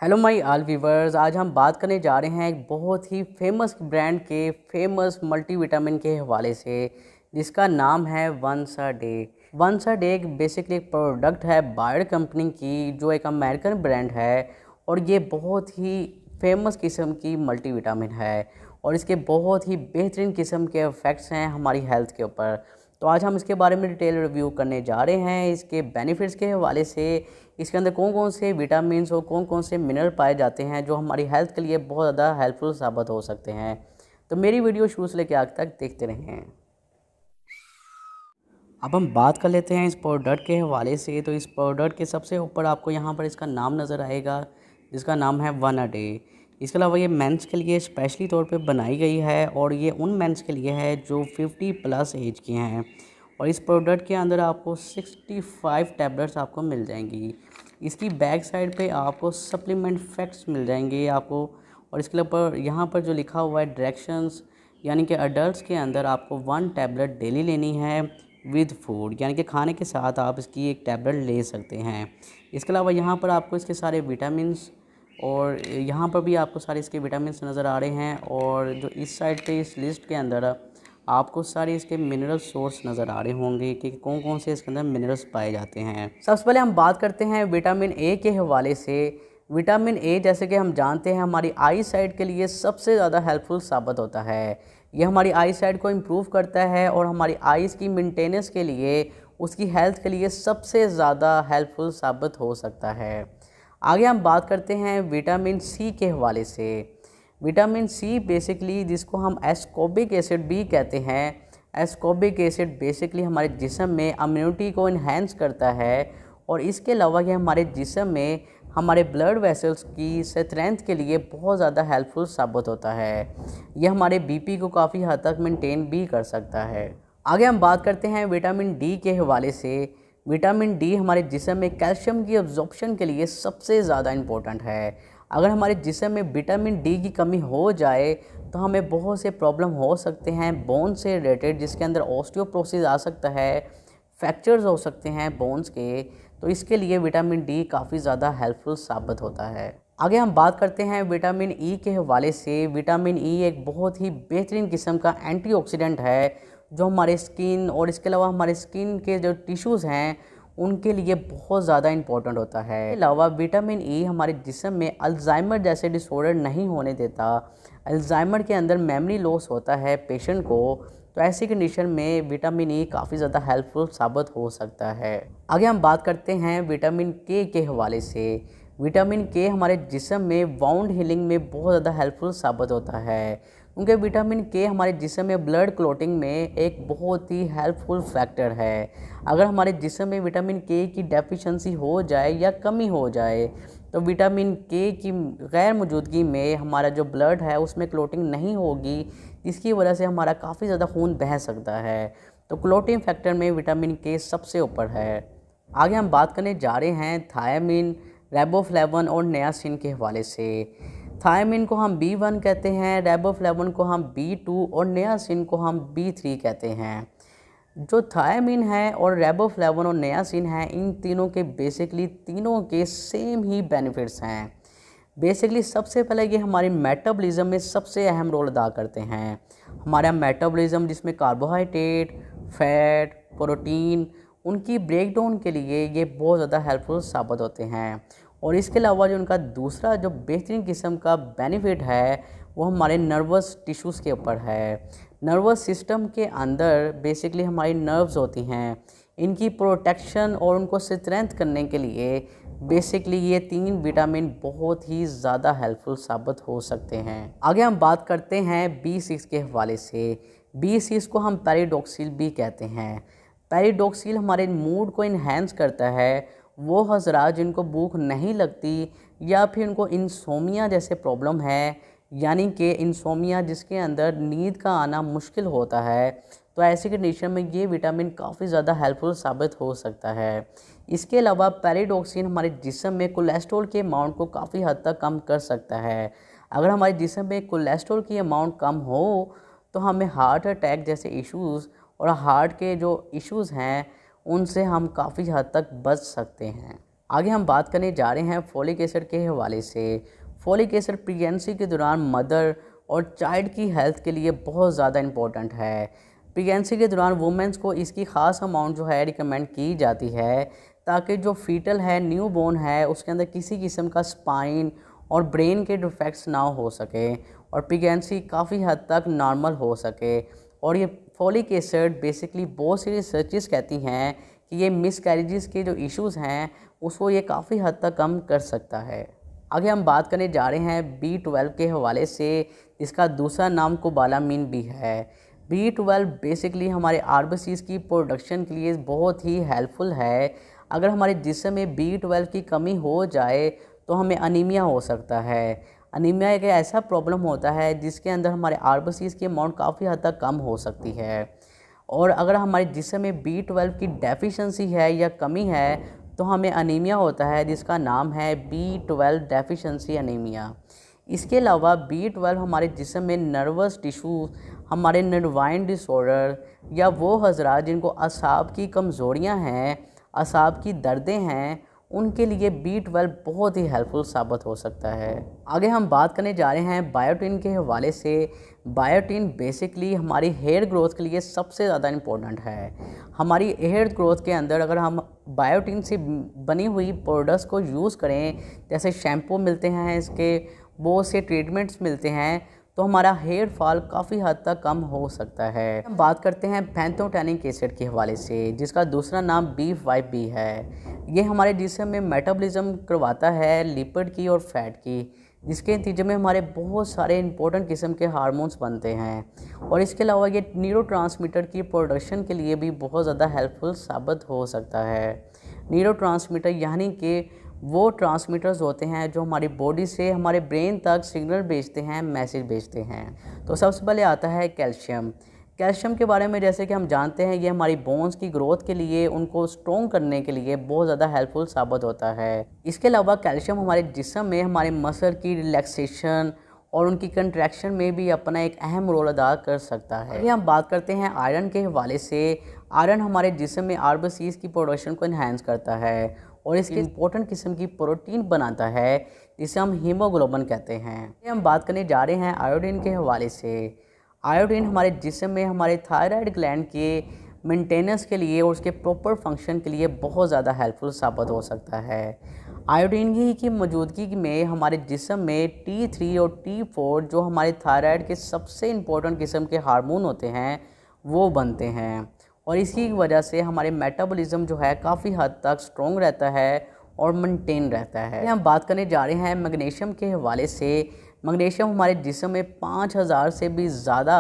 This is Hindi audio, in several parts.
हेलो माय ऑल व्यूवर्स, आज हम बात करने जा रहे हैं एक बहुत ही फेमस ब्रांड के फेमस मल्टीविटामिन के हवाले से, जिसका नाम है once a day. Once a day एक बेसिकली एक प्रोडक्ट है बायर कंपनी की, जो एक अमेरिकन ब्रांड है और ये बहुत ही फेमस किस्म की मल्टीविटामिन है और इसके बहुत ही बेहतरीन किस्म के इफ़ेक्ट्स हैं हमारी हेल्थ के ऊपर। तो आज हम इसके बारे में डिटेल रिव्यू करने जा रहे हैं, इसके बेनिफिट्स के हवाले से, इसके अंदर कौन कौन से विटामिन्स और कौन कौन से मिनरल पाए जाते हैं जो हमारी हेल्थ के लिए बहुत ज़्यादा हेल्पफुल साबित हो सकते हैं। तो मेरी वीडियो शुरू से लेकर आखिर तक देखते रहें। अब हम बात कर लेते हैं इस प्रोडक्ट के हवाले से। तो इस प्रोडक्ट के सबसे ऊपर आपको यहाँ पर इसका नाम नज़र आएगा, जिसका नाम है वन अ डे। इसके अलावा ये मेंस के लिए स्पेशली तौर पे बनाई गई है और ये उन मेंस के लिए है जो 50+ एज के हैं। और इस प्रोडक्ट के अंदर आपको 65 टैबलेट्स आपको मिल जाएंगी। इसकी बैक साइड पे आपको सप्लीमेंट फैक्ट्स मिल जाएंगे आपको। और इसके ऊपर यहाँ पर जो लिखा हुआ है डायरेक्शंस, यानी कि अडल्ट के अंदर आपको 1 टैबलेट डेली लेनी है विद फूड, यानी कि खाने के साथ आप इसकी एक टैबलेट ले सकते हैं। इसके अलावा यहाँ पर आपको इसके सारे विटामिन्स और यहाँ पर भी आपको सारे इसके विटामिन्स नज़र आ रहे हैं। और जो इस साइड पे इस लिस्ट के अंदर आपको सारे इसके मिनरल सोर्स नज़र आ रहे होंगे कि कौन कौन से इसके अंदर मिनरल्स पाए जाते हैं। सबसे पहले हम बात करते हैं विटामिन ए के हवाले से। विटामिन ए जैसे कि हम जानते हैं हमारी आई साइट के लिए सबसे ज़्यादा हेल्पफुल साबित होता है। ये हमारी आई साइट को इम्प्रूव करता है और हमारी आइज़ की मेंटेनेंस के लिए, उसकी हेल्थ के लिए सबसे ज़्यादा हेल्पफुल साबित हो सकता है। आगे हम बात करते हैं विटामिन सी के हवाले से। विटामिन सी बेसिकली जिसको हम एस्कॉर्बिक एसिड भी कहते हैं, एस्कॉर्बिक एसिड बेसिकली हमारे जिस्म में इम्यूनिटी को इन्हेंस करता है और इसके अलावा ये हमारे जिस्म में हमारे ब्लड वेसल्स की स्ट्रेंथ के लिए बहुत ज़्यादा हेल्पफुल साबित होता है। यह हमारे बीपी को काफ़ी हद तक मेंटेन भी कर सकता है। आगे हम बात करते हैं विटामिन डी के हवाले से। विटामिन डी हमारे जिस्म में कैल्शियम की अब्जॉर्प्शन के लिए सबसे ज़्यादा इम्पोर्टेंट है। अगर हमारे जिस्म में विटामिन डी की कमी हो जाए तो हमें बहुत से प्रॉब्लम हो सकते हैं बोन से रिलेटेड, जिसके अंदर ऑस्टियोपोरोसिस आ सकता है, फ्रैक्चर्स हो सकते हैं बोन्स के। तो इसके लिए विटामिन डी काफ़ी ज़्यादा हेल्पफुल साबित होता है। आगे हम बात करते हैं विटामिन ई के हवाले से। विटामिन ई एक बहुत ही बेहतरीन किस्म का एंटीऑक्सीडेंट है जो हमारे स्किन और इसके अलावा हमारे स्किन के जो टिश्यूज़ हैं उनके लिए बहुत ज़्यादा इंपॉर्टेंट होता है। इसके अलावा विटामिन ई हमारे जिस्म में अल्जाइमर जैसे डिसऑर्डर नहीं होने देता। अल्जाइमर के अंदर मेमोरी लॉस होता है पेशेंट को, तो ऐसी कंडीशन में विटामिन ई काफ़ी ज़्यादा हेल्पफुल साबित हो सकता है। आगे हम बात करते हैं विटामिन के हवाले से। विटामिन के हमारे जिस्म में वाउंड हीलिंग में बहुत ज़्यादा हेल्पफुल साबित होता है, क्योंकि विटामिन के हमारे जिस्म में ब्लड क्लॉटिंग में एक बहुत ही हेल्पफुल फैक्टर है। अगर हमारे जिस्म में विटामिन के की डेफिशिएंसी हो जाए या कमी हो जाए तो विटामिन के की गैर मौजूदगी में हमारा जो ब्लड है उसमें क्लॉटिंग नहीं होगी, जिसकी वजह से हमारा काफ़ी ज़्यादा खून बह सकता है। तो क्लॉटिंग फैक्टर में विटामिन के सबसे ऊपर है। आगे हम बात करने जा रहे हैं थायमिन, रेबोफ्लेविन और नियासिन के हवाले से। थायमिन को हम B1 कहते हैं, रेबोफ्लेविन को हम B2 और नियासिन को हम B3 कहते हैं। जो थायमिन है और रेबोफ्लेविन और नियासिन है, इन तीनों के बेसिकली तीनों के सेम ही बेनिफिट्स हैं। बेसिकली सबसे पहले ये हमारे मेटाबॉलिज्म में सबसे अहम रोल अदा करते हैं। हमारा मेटाबॉलिज्म जिसमें कार्बोहाइड्रेट, फैट, प्रोटीन, उनकी ब्रेकडाउन के लिए ये बहुत ज़्यादा हेल्पफुल साबित होते हैं। और इसके अलावा जो उनका दूसरा जो बेहतरीन किस्म का बेनिफिट है वो हमारे नर्वस टिश्यूज़ के ऊपर है। नर्वस सिस्टम के अंदर बेसिकली हमारी नर्व्स होती हैं, इनकी प्रोटेक्शन और उनको स्ट्रेंथ करने के लिए बेसिकली ये 3 विटामिन बहुत ही ज़्यादा हेल्पफुल साबित हो सकते हैं। आगे हम बात करते हैं B6 के हवाले से। B6 को हम पेरिडोक्सिल भी कहते हैं। पेरिडोक्सिल हमारे मूड को इन्हेंस करता है। वो हज़रात जिनको भूख नहीं लगती या फिर उनको इंसोमिया जैसे प्रॉब्लम है, यानी कि इंसोमिया जिसके अंदर नींद का आना मुश्किल होता है, तो ऐसी कंडीशन में ये विटामिन काफ़ी ज़्यादा हेल्पफुल साबित हो सकता है। इसके अलावा पेरिडोक्सिन हमारे जिस्म में कोलेस्ट्रॉल के अमाउंट को काफ़ी हद तक कम कर सकता है। अगर हमारे जिस्म में कोलेस्ट्रॉल की अमाउंट कम हो तो हमें हार्ट अटैक जैसे इश्यूज़ और हार्ट के जो इश्यूज़ हैं उनसे हम काफ़ी हद तक बच सकते हैं। आगे हम बात करने जा रहे हैं फोलिक एसिड के हवाले से। फोलिक एसिड प्रेगनेंसी के दौरान मदर और चाइल्ड की हेल्थ के लिए बहुत ज़्यादा इम्पोर्टेंट है। प्रेगनेंसी के दौरान वुमेंस को इसकी ख़ास अमाउंट जो है रिकमेंड की जाती है, ताकि जो फीटल है, न्यू बोर्न है, उसके अंदर किसी किस्म का स्पाइन और ब्रेन के डिफेक्ट्स ना हो सके और प्रेगनेंसी काफ़ी हद तक नॉर्मल हो सके। और ये फोलिक एसिड बेसिकली बहुत सी रिसर्चेस कहती हैं कि ये मिसकैरेजेस के जो इश्यूज़ हैं उसको ये काफ़ी हद तक कम कर सकता है। आगे हम बात करने जा रहे हैं B12 के हवाले से, इसका दूसरा नाम कोबालामिन भी है। B12 बेसिकली हमारे आरबीसीज की प्रोडक्शन के लिए बहुत ही हेल्पफुल है। अगर हमारे जिस्म में B12 की कमी हो जाए तो हमें अनीमिया हो सकता है। अनीमिया एक ऐसा प्रॉब्लम होता है जिसके अंदर हमारे आरबीसीज की अमाउंट काफ़ी हद तक कम हो सकती है। और अगर हमारे जिस्म में B12 की डेफिशिएंसी है या कमी है तो हमें अनीमिया होता है, जिसका नाम है B12 डेफिशिएंसी अनीमिया। इसके अलावा B12 हमारे जिस्म में नर्वस टिश्यू, हमारे नर्वाइन डिसऑर्डर या वो हजरात जिनको असाब की कमज़ोरियाँ हैं, असाब की दर्दें हैं, उनके लिए B12 बहुत ही हेल्पफुल साबित हो सकता है। आगे हम बात करने जा रहे हैं बायोटिन के हवाले से। बायोटिन बेसिकली हमारी हेयर ग्रोथ के लिए सबसे ज़्यादा इम्पोर्टेंट है। हमारी हेयर ग्रोथ के अंदर अगर हम बायोटिन से बनी हुई प्रोडक्ट्स को यूज़ करें, जैसे शैम्पू मिलते हैं, इसके बहुत से ट्रीटमेंट्स मिलते हैं, तो हमारा हेयर फॉल काफ़ी हद तक कम हो सकता है। हम बात करते हैं पैंथोटेनिक एसिड के हवाले से, जिसका दूसरा नाम B5B है। ये हमारे जिस्म में मेटाबॉलिज्म करवाता है लिपिड की और फैट की, जिसके नतीजे में हमारे बहुत सारे इंपॉर्टेंट किस्म के हार्मोन्स बनते हैं। और इसके अलावा ये न्यूरोट्रांसमीटर की प्रोडक्शन के लिए भी बहुत ज़्यादा हेल्पफुल साबित हो सकता है। न्यूरोट्रांसमीटर यानी कि वो ट्रांसमीटर्स होते हैं जो हमारी बॉडी से हमारे ब्रेन तक सिग्नल भेजते हैं, मैसेज भेजते हैं। तो सबसे पहले आता है कैल्शियम। कैल्शियम के बारे में जैसे कि हम जानते हैं, ये हमारी बोन्स की ग्रोथ के लिए, उनको स्ट्रॉन्ग करने के लिए बहुत ज़्यादा हेल्पफुल साबित होता है। इसके अलावा कैल्शियम हमारे जिस्म में हमारे मसल की रिलैक्सेशन और उनकी कंट्रैक्शन में भी अपना एक अहम रोल अदा कर सकता है। आगे हम बात करते हैं आयरन के हवाले से। आयरन हमारे जिस्म में आरबीसीज की प्रोडक्शन को इन्हांस करता है और इसकी इंपॉर्टेंट किस्म की प्रोटीन बनाता है, जिसे हम हीमोग्लोबिन कहते हैं। हम बात करने जा रहे हैं आयोडीन के हवाले से। आयोडीन हमारे जिस्म में हमारे थायराइड ग्लैंड के मेंटेनेंस के लिए और उसके प्रॉपर फंक्शन के लिए बहुत ज़्यादा हेल्पफुल साबित हो सकता है। आयोडीन ही की मौजूदगी में हमारे जिस्म में T3 और T4 जो हमारे थायराइड के सबसे इम्पोर्टेंट किस्म के हार्मोन होते हैं वो बनते हैं, और इसी वजह से हमारे मेटाबॉलिज्म जो है काफ़ी हद तक स्ट्रॉन्ग रहता है और मेंटेन रहता है। हम बात करने जा रहे हैं मैग्नीशियम के हवाले से। मैग्नीशियम हमारे जिस्म में 5000 से भी ज़्यादा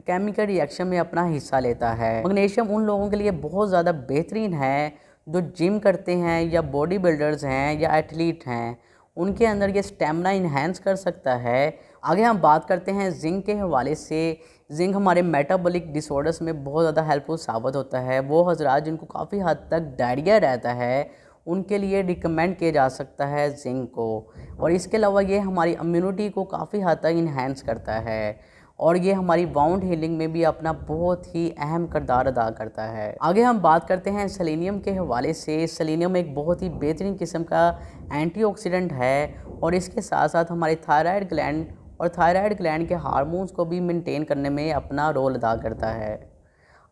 केमिकल रिएक्शन में अपना हिस्सा लेता है। मैग्नीशियम उन लोगों के लिए बहुत ज़्यादा बेहतरीन है जो जिम करते हैं या बॉडी बिल्डर्स हैं या एथलीट हैं, उनके अंदर ये स्टेमिना इन्हांस कर सकता है। आगे हम बात करते हैं जिंक के हवाले से। जिंक हमारे मेटाबॉलिक डिसऑर्डर्स में बहुत ज़्यादा हेल्पफुल साबित होता है। वो हजरात जिनको काफ़ी हद तक डायरिया रहता है, उनके लिए रिकमेंड किया जा सकता है जिंक को। और इसके अलावा ये हमारी इम्यूनिटी को काफ़ी हद तक इन्हांस करता है और ये हमारी वाउंड हीलिंग में भी अपना बहुत ही अहम किरदार अदा करता है। आगे हम बात करते हैं सेलेनियम के हवाले से। सेलेनियम एक बहुत ही बेहतरीन किस्म का एंटीऑक्सीडेंट है और इसके साथ साथ हमारे थायराइड ग्लैंड के हार्मोन्स को भी मेंटेन करने में अपना रोल अदा करता है।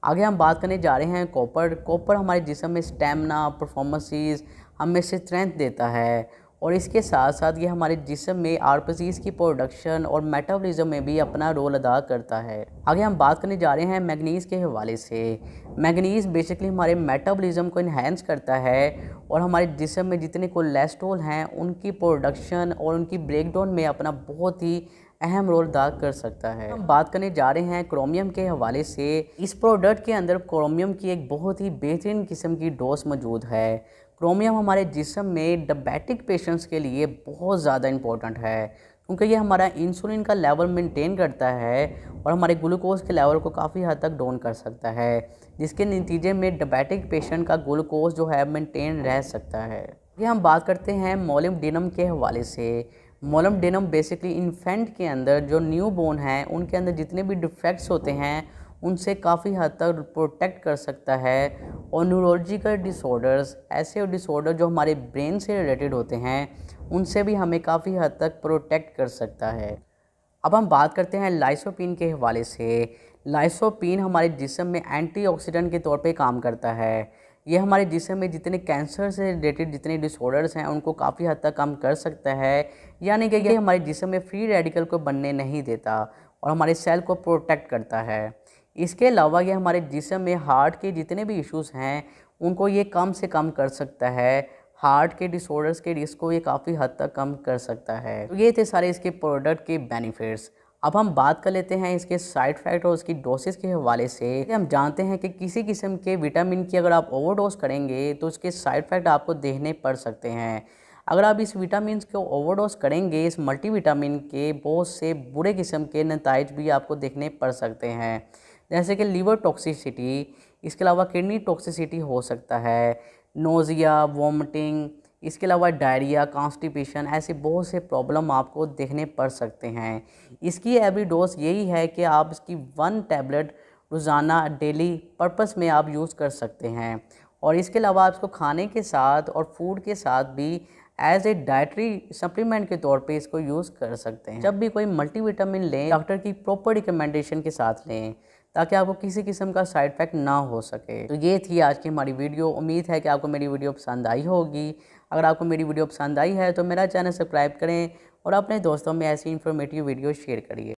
आगे हम बात करने जा रहे हैं कॉपर हमारे जिस्म में स्टेमिना, परफॉर्मेंसेस, हमें स्ट्रेंथ देता है और इसके साथ साथ ये हमारे जिस्म में आरबीसीज की प्रोडक्शन और मेटाबॉलिज्म में भी अपना रोल अदा करता है। आगे हम बात करने जा रहे हैं मैग्नीज के हवाले से। मैग्नीज बेसिकली हमारे मेटाबॉलिज्म को इन्हांस करता है और हमारे जिस्म में जितने कोलेस्ट्रॉल हैं उनकी प्रोडक्शन और उनकी ब्रेकडाउन में अपना बहुत ही अहम रोल अदा कर सकता है। हम बात करने जा रहे हैं क्रोमियम के हवाले से। इस प्रोडक्ट के अंदर क्रोमियम की एक बहुत ही बेहतरीन किस्म की डोज मौजूद है। क्रोमियम हमारे जिस्म में डायबिटिक पेशेंट्स के लिए बहुत ज़्यादा इम्पोर्टेंट है, क्योंकि ये हमारा इंसुलिन का लेवल मेंटेन करता है और हमारे ग्लूकोज के लेवल को काफ़ी हद तक डाउन कर सकता है, जिसके नतीजे में डायबिटिक पेशेंट का ग्लूकोज जो है मेंटेन रह सकता है। ये हम बात करते हैं मोलिब्डेनम के हवाले से। मोलिब्डेनम बेसिकली इन्फेंट के अंदर जो न्यू बोर्न है उनके अंदर जितने भी डिफेक्ट्स होते हैं उनसे काफ़ी हद तक प्रोटेक्ट कर सकता है। और न्यूरोलॉजिकल डिसऑर्डर्स, ऐसे डिसऑर्डर जो हमारे ब्रेन से रिलेटेड होते हैं, उनसे भी हमें काफ़ी हद तक प्रोटेक्ट कर सकता है। अब हम बात करते हैं लाइसोपीन के हवाले से। लाइसोपीन हमारे जिस्म में एंटीऑक्सीडेंट के तौर पे काम करता है। ये हमारे जिस्म में जितने कैंसर से रिलेटेड जितने डिसऑर्डर्स हैं उनको काफ़ी हद तक कम कर सकता है। यानी कि ये हमारे जिस्म में फ्री रेडिकल को बनने नहीं देता और हमारे सेल को प्रोटेक्ट करता है। इसके अलावा ये हमारे जिस्म में हार्ट के जितने भी इश्यूज़ हैं उनको ये कम से कम कर सकता है। हार्ट के डिसऑर्डर्स के रिस्क को ये काफ़ी हद तक कम कर सकता है। तो ये थे सारे इसके प्रोडक्ट के बेनिफिट्स। अब हम बात कर लेते हैं इसके साइड इफ़ेक्ट और उसकी डोसेस के हवाले से। हम जानते हैं कि किसी किस्म के विटामिन की अगर आप ओवरडोज करेंगे तो उसके साइड इफ़ेक्ट आपको देखने पड़ सकते हैं। अगर आप इस विटामिन को ओवरडोज करेंगे, इस मल्टीविटामिन के बहुत से बुरे किस्म के नताइज भी आपको देखने पड़ सकते हैं, जैसे कि लीवर टॉक्सिसिटी, इसके अलावा किडनी टॉक्सिसिटी हो सकता है, नोज़िया, वॉमिटिंग, इसके अलावा डायरिया, कॉन्स्टिपेशन, ऐसे बहुत से प्रॉब्लम आपको देखने पड़ सकते हैं। इसकी एवरी डोज यही है कि आप इसकी 1 टैबलेट रोज़ाना डेली पर्पस में आप यूज़ कर सकते हैं। और इसके अलावा आप इसको खाने के साथ और फूड के साथ भी एज ए डाइटरी सप्लीमेंट के तौर पे इसको यूज़ कर सकते हैं। जब भी कोई मल्टीविटामिन लें, डॉक्टर की प्रॉपर रिकमेंडेशन के साथ लें, ताकि आपको किसी किस्म का साइड इफ़ेक्ट ना हो सके। तो ये थी आज की हमारी वीडियो। उम्मीद है कि आपको मेरी वीडियो पसंद आई होगी। अगर आपको मेरी वीडियो पसंद आई है तो मेरा चैनल सब्सक्राइब करें और अपने दोस्तों में ऐसी इन्फॉर्मेटिव वीडियो शेयर करिए।